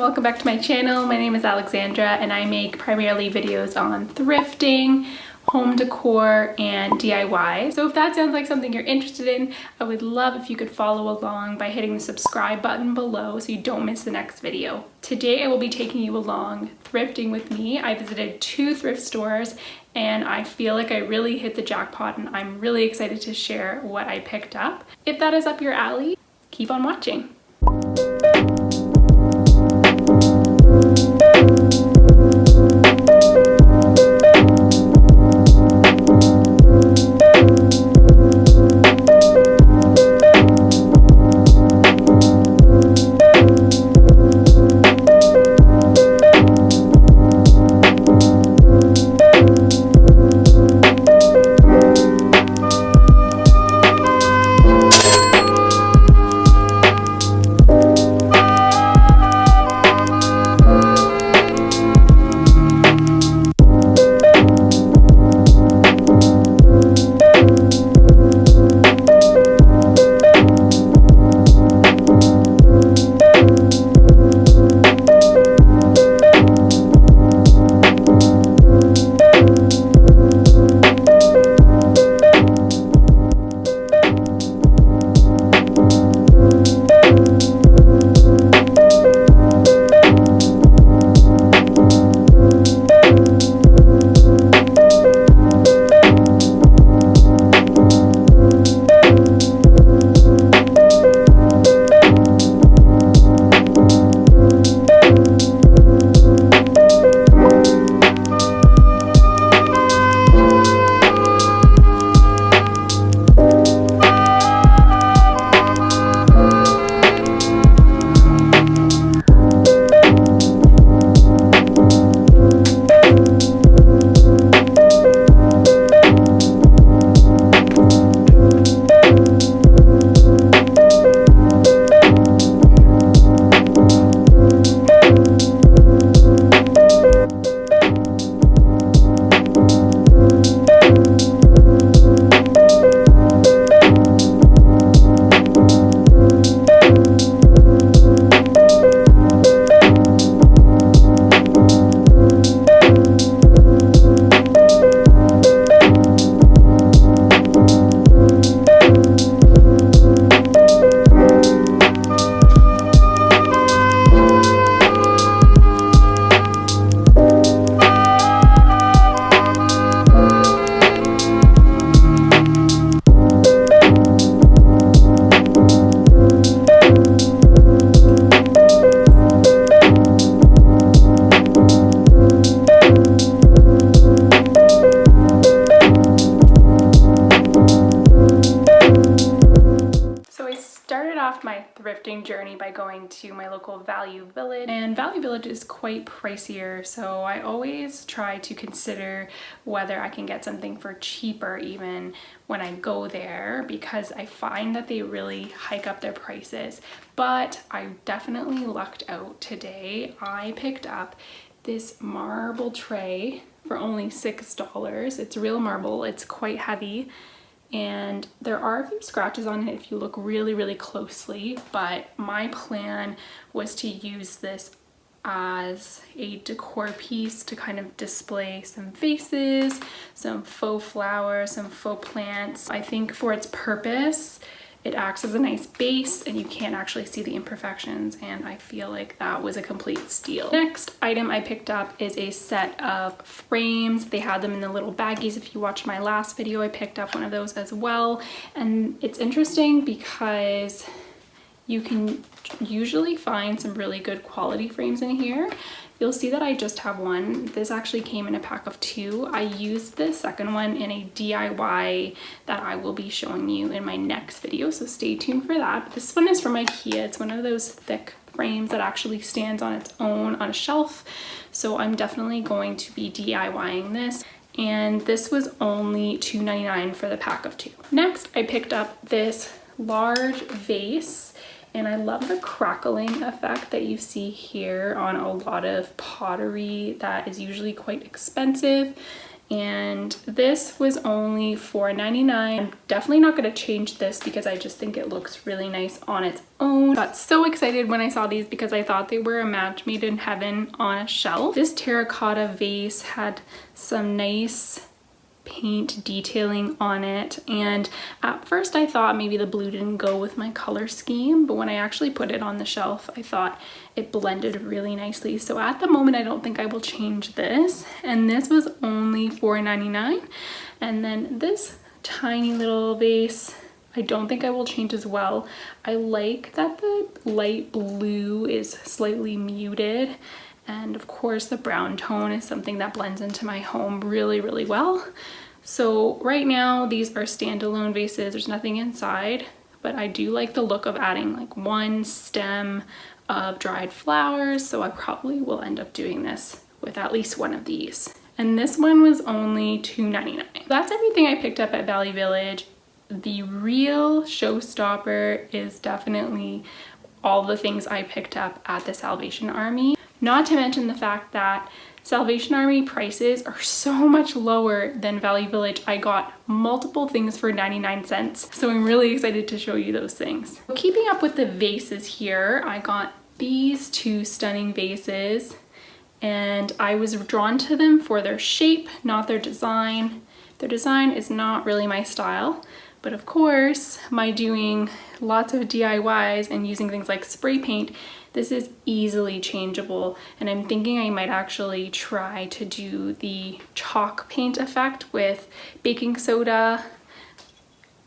welcome back to my channel. My name is Alexandra and I make primarily videos on thrifting, home decor, and DIY. So if that sounds like something you're interested in, I would love if you could follow along by hitting the subscribe button below so you don't miss the next video. Today I will be taking you along thrifting with me. I visited 2 thrift stores and I feel like I really hit the jackpot, and I'm really excited to share what I picked up. If that is up your alley, keep on watching. My thrifting journey by going to my local Value Village, and Value Village is quite pricier, so I always try to consider whether I can get something for cheaper even when I go there, because I find that they really hike up their prices. But I definitely lucked out today. I picked up this marble tray for only $6. It's real marble, it's quite heavy, and there are a few scratches on it if you look really closely, but my plan was to use this as a decor piece to kind of display some vases, some faux flowers, some faux plants. I think for its purpose, it acts as a nice base and you can't actually see the imperfections, and I feel like that was a complete steal. Next item I picked up is a set of frames. They had them in the little baggies. If you watched my last video, I picked up one of those as well. And it's interesting because you can usually find some really good quality frames in here. You'll see that I just have one. This actually came in a pack of 2. I used the second one in a DIY that I will be showing you in my next video, so stay tuned for that. This one is from IKEA. It's one of those thick frames that actually stands on its own on a shelf, so I'm definitely going to be DIYing this. And this was only $2.99 for the pack of 2. Next, I picked up this large vase. And I love the crackling effect that you see here on a lot of pottery that is usually quite expensive. and this was only $4.99. I'm definitely not going to change this because I just think it looks really nice on its own. Got so excited when I saw these because I thought they were a match made in heaven on a shelf. This terracotta vase had some nice paint detailing on it, and at first I thought maybe the blue didn't go with my color scheme, but when I actually put it on the shelf I thought it blended really nicely. So at the moment I don't think I will change this, and this was only $4.99. And then this tiny little vase I don't think I will change as well. I like that the light blue is slightly muted, and of course the brown tone is something that blends into my home really, really well. So right now these are standalone vases, there's nothing inside, but I do like the look of adding like one stem of dried flowers, so I probably will end up doing this with at least one of these. And this one was only $2.99. That's everything I picked up at Value Village. The real showstopper is definitely all the things I picked up at the Salvation Army. Not to mention the fact that Salvation Army prices are so much lower than Value Village. I got multiple things for 99 cents, so I'm really excited to show you those things. Keeping up with the vases here, I got these two stunning vases, and I was drawn to them for their shape, not their design. Their design is not really my style, but of course, my doing lots of DIYs and using things like spray paint, this is easily changeable, and I'm thinking I might actually try to do the chalk paint effect with baking soda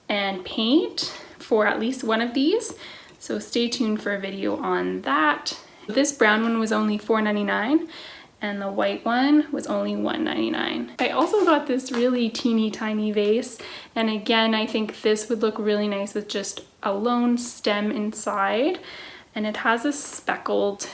and paint for at least one of these. So stay tuned for a video on that. This brown one was only $4.99. and the white one was only $1.99. I also got this really teeny tiny vase, and again I think this would look really nice with just a lone stem inside, and it has a speckled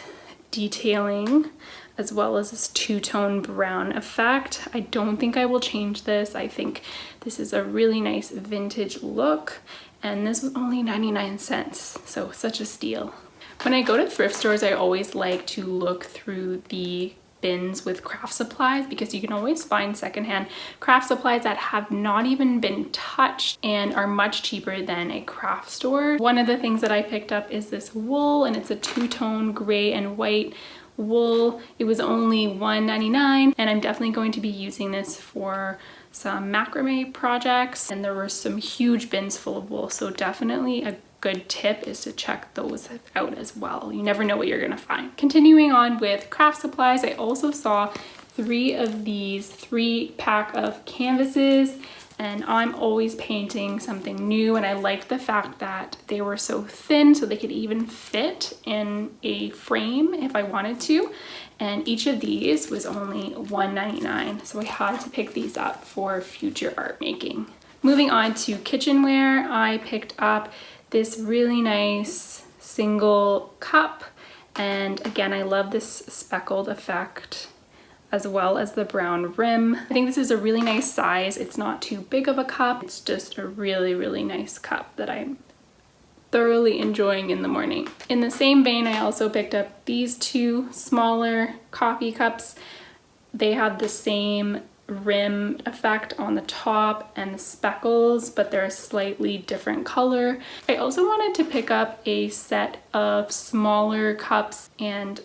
detailing as well as this two-tone brown effect. I don't think I will change this. I think this is a really nice vintage look, and this was only 99 cents, so such a steal. When I go to thrift stores, I always like to look through the bins with craft supplies because you can always find secondhand craft supplies that have not even been touched and are much cheaper than a craft store. One of the things that I picked up is this wool, and it's a two-tone gray and white wool. It was only $1.99, and I'm definitely going to be using this for some macrame projects, and there were some huge bins full of wool, so definitely a good tip is to check those out as well. You never know what you're gonna find. Continuing on with craft supplies, I also saw 3 of these 3-pack of canvases, and I'm always painting something new, and I liked the fact that they were so thin so they could even fit in a frame if I wanted to, and each of these was only $1.99, so I had to pick these up for future art making. Moving on to kitchenware, I picked up this really nice single cup, and again I love this speckled effect as well as the brown rim. I think this is a really nice size. It's not too big of a cup, it's just a really, really nice cup that I'm thoroughly enjoying in the morning. In the same vein, I also picked up these 2 smaller coffee cups. They have the same rim effect on the top and the speckles, but they're a slightly different color. I also wanted to pick up a set of smaller cups, and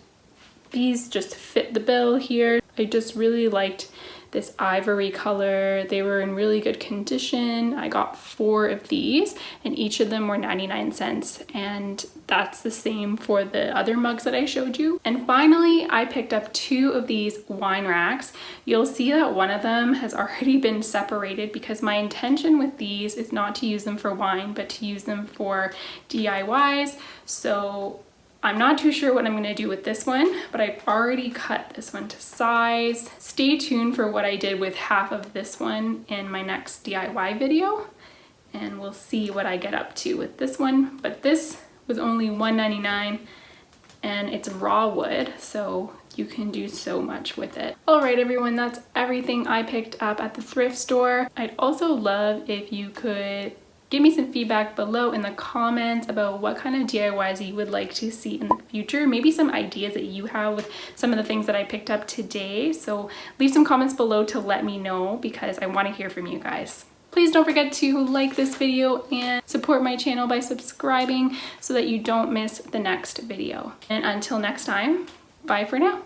these just fit the bill here. I just really liked this ivory color. They were in really good condition. I got 4 of these, and each of them were 99 cents, and that's the same for the other mugs that I showed you. And finally, I picked up 2 of these wine racks. You'll see that one of them has already been separated because my intention with these is not to use them for wine, but to use them for DIYs. So I'm not too sure what I'm going to do with this one, but I've already cut this one to size. Stay tuned for what I did with half of this one in my next DIY video, and we'll see what I get up to with this one. But this was only $1.99, and it's raw wood, so you can do so much with it. All right, everyone, that's everything I picked up at the thrift store. I'd also love if you could give me some feedback below in the comments about what kind of DIYs you would like to see in the future. Maybe some ideas that you have with some of the things that I picked up today. So leave some comments below to let me know, because I want to hear from you guys. Please don't forget to like this video and support my channel by subscribing so that you don't miss the next video. And until next time, bye for now.